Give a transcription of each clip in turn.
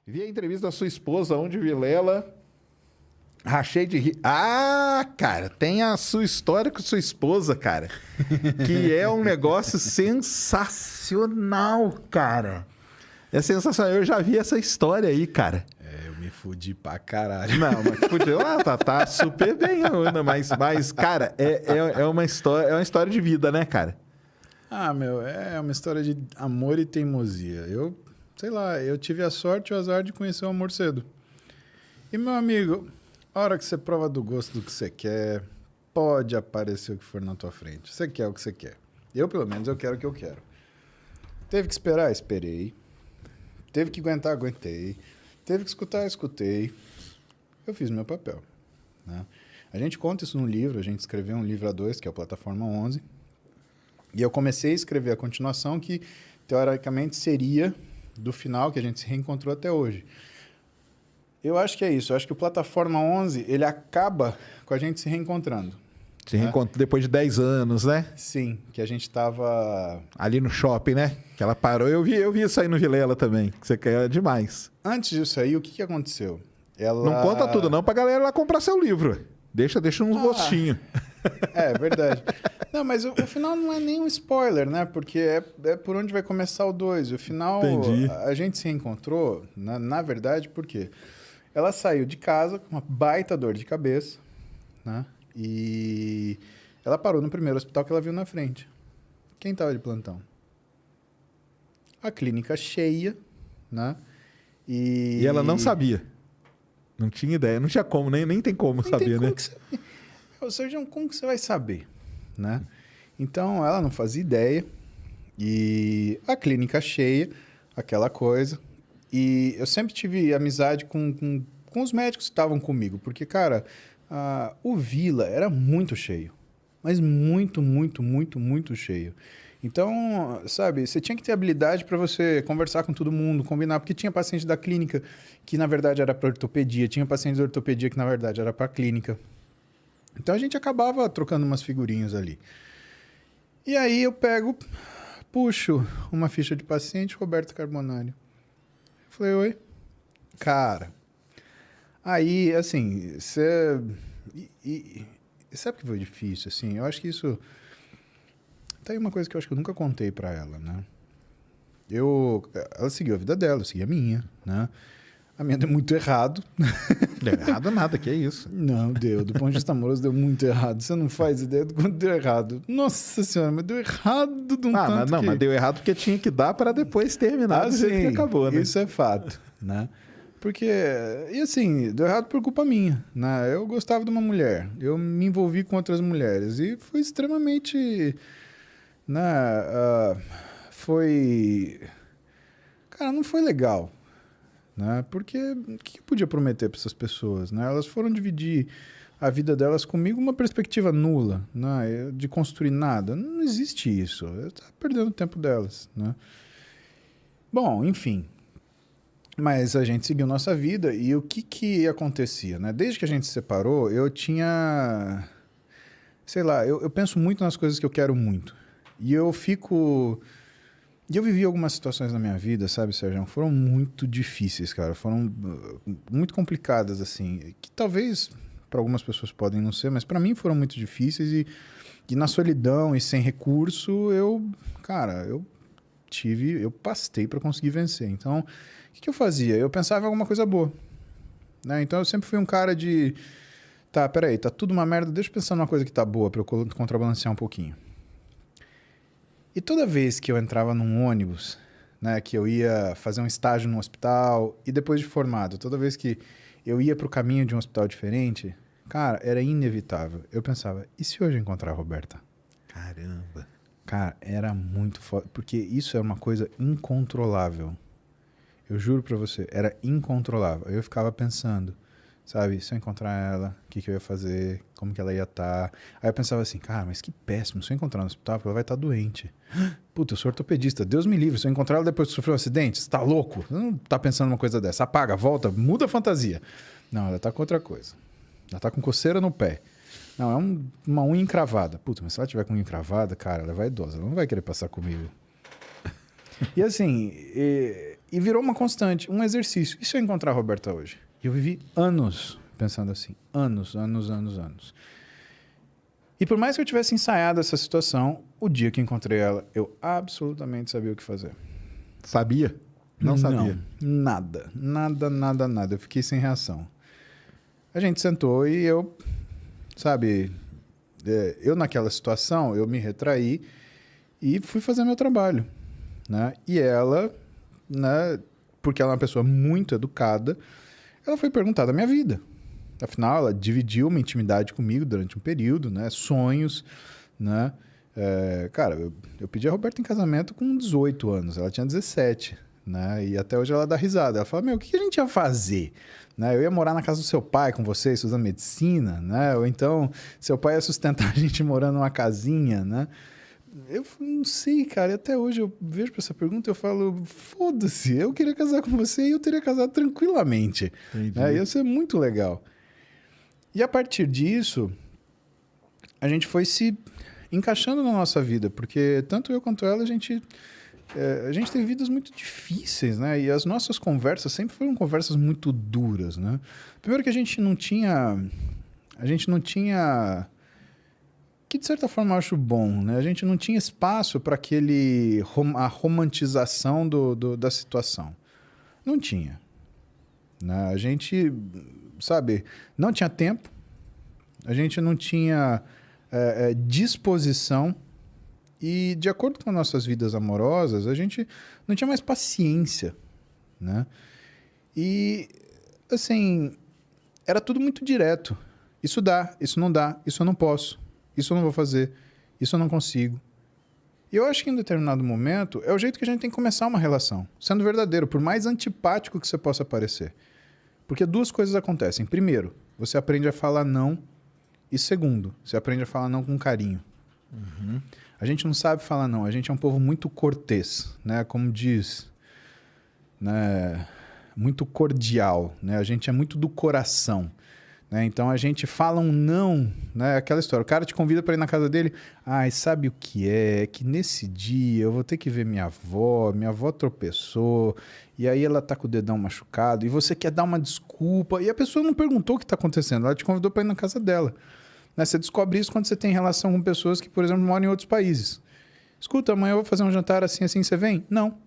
Vi a entrevista da sua esposa, onde Vilela. Rachei de rir. Ah, cara, tem a sua história com sua esposa, cara. Que é um negócio sensacional, cara. É sensacional. Eu já vi essa história aí, cara. Eu me fudi pra caralho. Não, mas fudeu. Tá super bem, Ana. Mas, cara, é uma história de vida, né, cara? Meu, é uma história de amor e teimosia. Sei lá, eu tive a sorte e o azar de conhecer o amor cedo. E, meu amigo, a hora que você prova do gosto do que você quer, pode aparecer o que for na tua frente. Você quer o que você quer. Eu, pelo menos, eu quero o que eu quero. Teve que esperar? Esperei. Teve que aguentar? Aguentei. Teve que escutar? Escutei. Eu fiz meu papel, né? A gente conta isso no livro, a gente escreveu um livro a dois, que é o Plataforma 11. E eu comecei a escrever a continuação, que teoricamente seria do final que a gente se reencontrou até hoje. Eu acho que é isso. Eu acho que o Plataforma 11, ele acaba com a gente se reencontrando. Se reencontrou depois de 10 anos, né? Sim, que a gente estava... Ali no shopping, né? Que ela parou. Eu vi isso aí no Vilela também, que você quer demais. Antes disso aí, o que aconteceu? Não conta tudo não pra galera lá comprar seu livro. Deixa uns gostinhos. É verdade. Não, mas o final não é nem um spoiler, né? Porque é por onde vai começar o 2. O final, Entendi. A gente se reencontrou, na verdade, por quê? Ela saiu de casa com uma baita dor de cabeça, né? E ela parou no primeiro hospital que ela viu na frente. Quem estava de plantão? A clínica cheia, né? E ela não sabia. Não tinha ideia. Não tinha como, nem tem como saber, né? Ou seja, como que você vai saber, né? Então, ela não fazia ideia. E a clínica cheia, aquela coisa. E eu sempre tive amizade com os médicos que estavam comigo. Porque, cara, o Vila era muito cheio. Mas muito, muito, muito, muito cheio. Então, sabe, você tinha que ter habilidade para você conversar com todo mundo, combinar. Porque tinha paciente da clínica que, na verdade, era para ortopedia. Tinha paciente da ortopedia que, na verdade, era para clínica. Então, a gente acabava trocando umas figurinhas ali. E aí, eu puxo uma ficha de paciente, Roberto Carbonari. Falei, oi. Cara, aí, assim, você... sabe o que foi difícil, assim? Eu acho que isso... Tá aí uma coisa que eu acho que eu nunca contei pra ela, né? Ela seguiu a vida dela, eu segui a minha, né? A minha deu muito errado. Deu errado nada, que é isso. Não, deu. Do ponto de vista amoroso, deu muito errado. Você não faz ideia do quanto deu errado. Nossa Senhora, mas deu errado de um tanto mas deu errado porque tinha que dar para depois terminar do jeito que acabou, né? Isso é fato, né? Porque, e assim, deu errado por culpa minha, né? Eu gostava de uma mulher, eu me envolvi com outras mulheres e foi extremamente, né? Cara, não foi legal. Né? Porque o que eu podia prometer para essas pessoas? Né? Elas foram dividir a vida delas comigo uma perspectiva nula, né? De construir nada. Não existe isso. Eu estava perdendo o tempo delas. Né? Bom, enfim. Mas a gente seguiu nossa vida e o que acontecia? Né? Desde que a gente se separou, eu tinha... Sei lá, eu penso muito nas coisas que eu quero muito. E eu fico... E eu vivi algumas situações na minha vida, sabe, Sérgio? Foram muito difíceis, cara. Foram muito complicadas, assim. Que talvez para algumas pessoas podem não ser, mas para mim foram muito difíceis. E na solidão e sem recurso, eu pastei para conseguir vencer. Então, o que eu fazia? Eu pensava em alguma coisa boa. Né? Então, eu sempre fui um cara de... Tá, peraí, tá tudo uma merda. Deixa eu pensar numa coisa que tá boa para eu contrabalancear um pouquinho. E toda vez que eu entrava num ônibus, né, que eu ia fazer um estágio num hospital, e depois de formado, toda vez que eu ia para o caminho de um hospital diferente, cara, era inevitável. Eu pensava, e se hoje eu encontrar a Roberta? Caramba. Cara, era muito foda, porque isso é uma coisa incontrolável. Eu juro para você, era incontrolável. Eu ficava pensando, sabe, se eu encontrar ela, o que eu ia fazer, como que ela ia estar. Aí eu pensava assim, cara, mas que péssimo, se eu encontrar no hospital, porque ela vai estar doente. Puta, eu sou ortopedista, Deus me livre, se eu encontrar ela depois que sofreu um acidente, você tá louco? Você não tá pensando numa coisa dessa, apaga, volta, muda a fantasia. Não, ela tá com outra coisa. Ela tá com coceira no pé. Não, é uma unha encravada. Puta, mas se ela tiver com unha encravada, cara, ela é vaidosa, ela não vai querer passar comigo. E assim, E virou uma constante, um exercício. E se eu encontrar a Roberta hoje? Eu vivi anos pensando assim. Anos. E por mais que eu tivesse ensaiado essa situação, o dia que encontrei ela, eu absolutamente sabia o que fazer. Sabia? Não sabia? Nada. Eu fiquei sem reação. A gente sentou e eu, sabe, eu naquela situação, eu me retraí e fui fazer meu trabalho, né? E ela, né, porque ela é uma pessoa muito educada, ela foi perguntar da minha vida. Afinal, ela dividiu uma intimidade comigo durante um período, né? Sonhos, né? Cara, eu pedi a Roberta em casamento com 18 anos, ela tinha 17, né? E até hoje ela dá risada. Ela fala, meu, o que a gente ia fazer? Né? Eu ia morar na casa do seu pai com você, estudando medicina, né? Ou então, seu pai ia sustentar a gente morando numa casinha, né? Eu não sei, cara. E até hoje eu vejo pra essa pergunta e eu falo, foda-se, eu queria casar com você e eu teria casado tranquilamente. Né? Ia ser muito legal. E a partir disso, a gente foi se encaixando na nossa vida, porque tanto eu quanto ela, a gente teve vidas muito difíceis, né? E as nossas conversas sempre foram conversas muito duras, né? Primeiro que a gente não tinha, que de certa forma eu acho bom, né? A gente não tinha espaço para a romantização da situação. Não tinha. Né? A gente, sabe, não tinha tempo, a gente não tinha disposição e, de acordo com nossas vidas amorosas, a gente não tinha mais paciência, né? E, assim, era tudo muito direto. Isso dá, isso não dá, isso eu não posso, isso eu não vou fazer, isso eu não consigo. E eu acho que em determinado momento é o jeito que a gente tem que começar uma relação, sendo verdadeiro, por mais antipático que você possa parecer. Porque duas coisas acontecem. Primeiro, você aprende a falar não. E segundo, você aprende a falar não com carinho. Uhum. A gente não sabe falar não. A gente é um povo muito cortês, né? Como diz, né? Muito cordial, né? A gente é muito do coração. Né? Então a gente fala um não, né? Aquela história. O cara te convida para ir na casa dele. Ai, sabe o que é? Que nesse dia eu vou ter que ver minha avó tropeçou, e aí ela tá com o dedão machucado, e você quer dar uma desculpa, e a pessoa não perguntou o que tá acontecendo, ela te convidou para ir na casa dela. Né? Você descobre isso quando você tem relação com pessoas que, por exemplo, moram em outros países. Escuta, amanhã eu vou fazer um jantar assim, você vem? Não.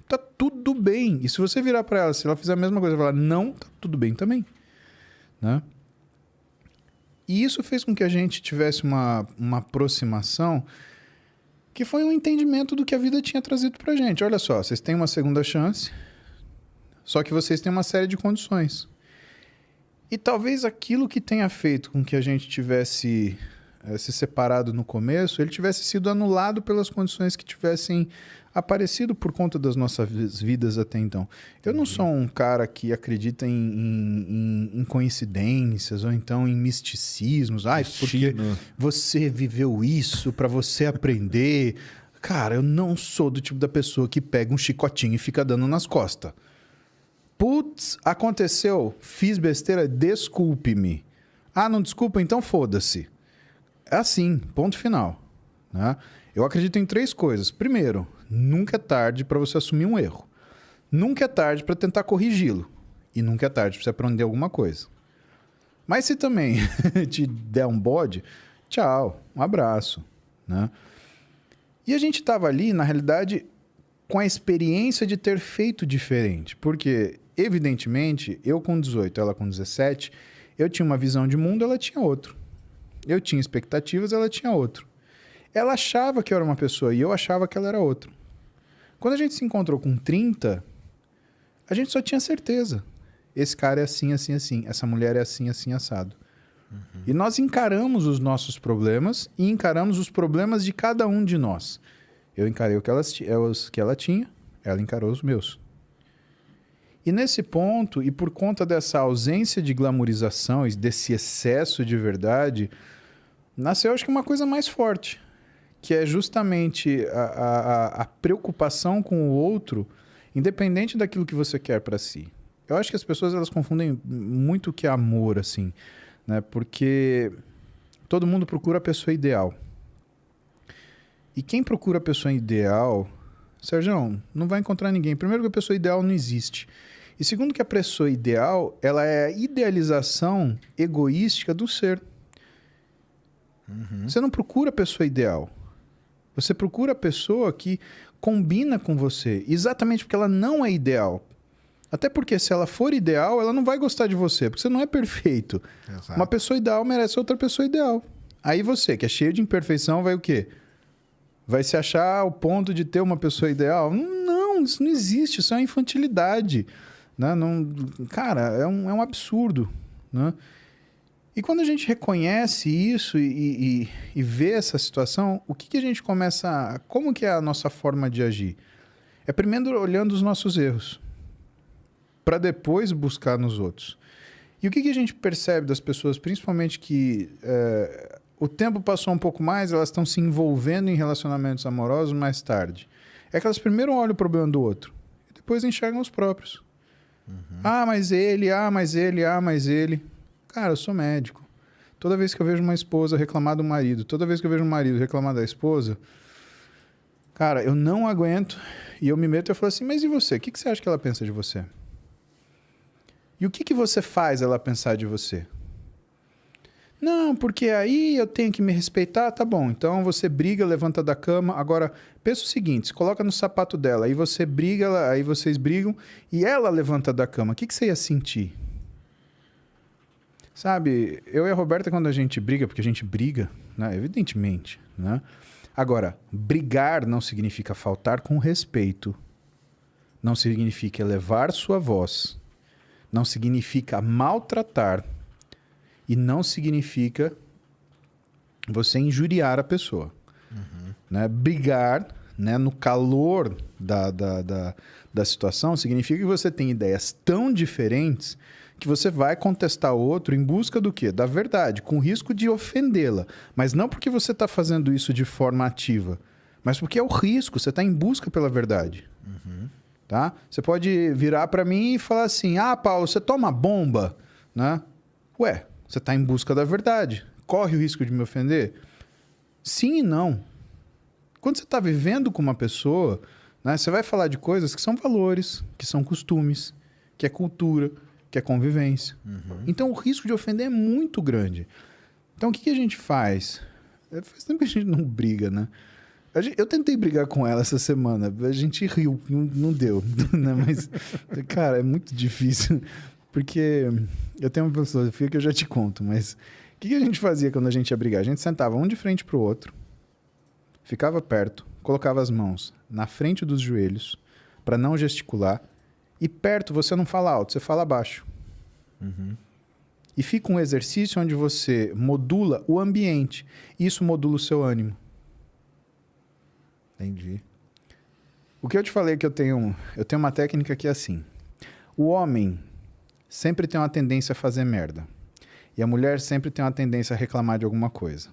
Tá tudo bem. E se você virar para ela, se ela fizer a mesma coisa, falar não, tá tudo bem também. Né? E isso fez com que a gente tivesse uma aproximação que foi um entendimento do que a vida tinha trazido pra gente. Olha só, vocês têm uma segunda chance, só que vocês têm uma série de condições. E talvez aquilo que tenha feito com que a gente tivesse se separado no começo, ele tivesse sido anulado pelas condições que tivessem aparecido por conta das nossas vidas até então. Eu não sou um cara que acredita em coincidências ou então em misticismos. Ai, porque você viveu isso para você aprender. Cara, eu não sou do tipo da pessoa que pega um chicotinho e fica dando nas costas. Putz, aconteceu, fiz besteira, desculpe-me. Ah, não desculpa? Então foda-se. É assim, ponto final. Né? Eu acredito em 3 coisas. Primeiro, nunca é tarde para você assumir um erro. Nunca é tarde para tentar corrigi-lo. E nunca é tarde para você aprender alguma coisa. Mas se também te der um bode, tchau, um abraço. Né? E a gente estava ali, na realidade, com a experiência de ter feito diferente. Porque, evidentemente, eu com 18, ela com 17, eu tinha uma visão de mundo, ela tinha outro. Eu tinha expectativas, ela tinha outro. Ela achava que eu era uma pessoa e eu achava que ela era outra. Quando a gente se encontrou com 30, a gente só tinha certeza. Esse cara é assim, assim, assim. Essa mulher é assim, assim, assado. Uhum. E nós encaramos os nossos problemas e encaramos os problemas de cada um de nós. Eu encarei o que ela tinha, ela encarou os meus. E nesse ponto, e por conta dessa ausência de glamorização e desse excesso de verdade, nasceu, acho que, uma coisa mais forte, que é justamente a preocupação com o outro, independente daquilo que você quer para si. Eu acho que as pessoas elas confundem muito o que é amor, assim, né? Porque todo mundo procura a pessoa ideal. E quem procura a pessoa ideal Sérgio, não vai encontrar ninguém. Primeiro que a pessoa ideal não existe. E segundo que a pessoa ideal, ela é a idealização egoística do ser. Você não procura a pessoa ideal. Você procura a pessoa que combina com você. Exatamente porque ela não é ideal. Até porque se ela for ideal, ela não vai gostar de você. Porque você não é perfeito. Exato. Uma pessoa ideal merece outra pessoa ideal. Aí você, que é cheio de imperfeição, vai o quê? Vai se achar ao ponto de ter uma pessoa ideal? Não, isso não existe. Isso é uma infantilidade. Né? Não, cara, é um absurdo. Né? E quando a gente reconhece isso e vê essa situação, o que a gente começa... Como que é a nossa forma de agir? É primeiro olhando os nossos erros, para depois buscar nos outros. E o que a gente percebe das pessoas, principalmente que o tempo passou um pouco mais, elas estão se envolvendo em relacionamentos amorosos mais tarde. É que elas primeiro olham o problema do outro, e depois enxergam os próprios. Ah, mas ele. Cara, eu sou médico. Toda vez que eu vejo uma esposa reclamar do marido, toda vez que eu vejo um marido reclamar da esposa, cara, eu não aguento e eu me meto e eu falo assim, mas e você? O que você acha que ela pensa de você? E o que você faz ela pensar de você? Não, porque aí eu tenho que me respeitar, tá bom. Então você briga, levanta da cama. Agora, pensa o seguinte, se coloca no sapato dela, aí você briga, aí vocês brigam e ela levanta da cama. O que você ia sentir? Sabe, eu e a Roberta, quando a gente briga, porque a gente briga, né? Evidentemente, né? Agora, brigar não significa faltar com respeito. Não significa elevar sua voz. Não significa maltratar. E não significa você injuriar a pessoa. Né? Brigar, né, no calor da situação significa que você tem ideias tão diferentes que você vai contestar o outro em busca do quê? Da verdade, com risco de ofendê-la. Mas não porque você está fazendo isso de forma ativa, mas porque é o risco, você está em busca pela verdade. Tá? Você pode virar para mim e falar assim, ah, Paulo, você toma bomba? Né? Ué, você está em busca da verdade. Corre o risco de me ofender? Sim e não. Quando você está vivendo com uma pessoa, né, você vai falar de coisas que são valores, que são costumes, que é cultura, que é convivência. Então, o risco de ofender é muito grande. Então, o que a gente faz? Faz tempo que a gente não briga, né? Eu tentei brigar com ela essa semana. A gente riu, não deu. Né? Mas, cara, é muito difícil. Porque eu tenho uma filosofia que eu já te conto, mas... O que a gente fazia quando a gente ia brigar? A gente sentava um de frente para o outro, ficava perto, colocava as mãos na frente dos joelhos, para não gesticular, e perto você não fala alto, você fala baixo. E fica um exercício onde você modula o ambiente. Isso modula o seu ânimo. Entendi. O que eu te falei é que eu tenho uma técnica que é assim. O homem sempre tem uma tendência a fazer merda. E a mulher sempre tem uma tendência a reclamar de alguma coisa.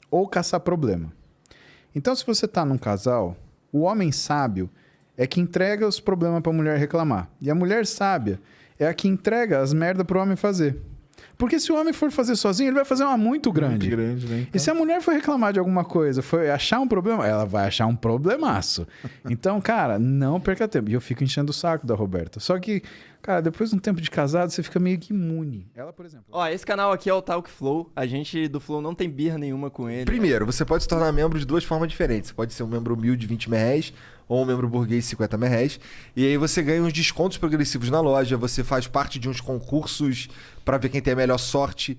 Ou caçar problema. Então, se você está num casal, o homem sábio é que entrega os problemas para a mulher reclamar. E a mulher sábia é a que entrega as merdas para o homem fazer. Porque se o homem for fazer sozinho, ele vai fazer uma muito grande. Muito grande, né? Então... E se a mulher for reclamar de alguma coisa, for achar um problema, ela vai achar um problemaço. Então, cara, não perca tempo. E eu fico enchendo o saco da Roberta. Só que, cara, depois de um tempo de casado, você fica meio que imune. Ela, por exemplo... Ó, esse canal aqui é o Talk Flow. A gente do Flow não tem birra nenhuma com ele. Primeiro, você pode se tornar membro de duas formas diferentes. Você pode ser um membro humilde de R$20 ou um membro burguês de R$50. E aí você ganha uns descontos progressivos na loja, você faz parte de uns concursos para ver quem tem a melhor sorte.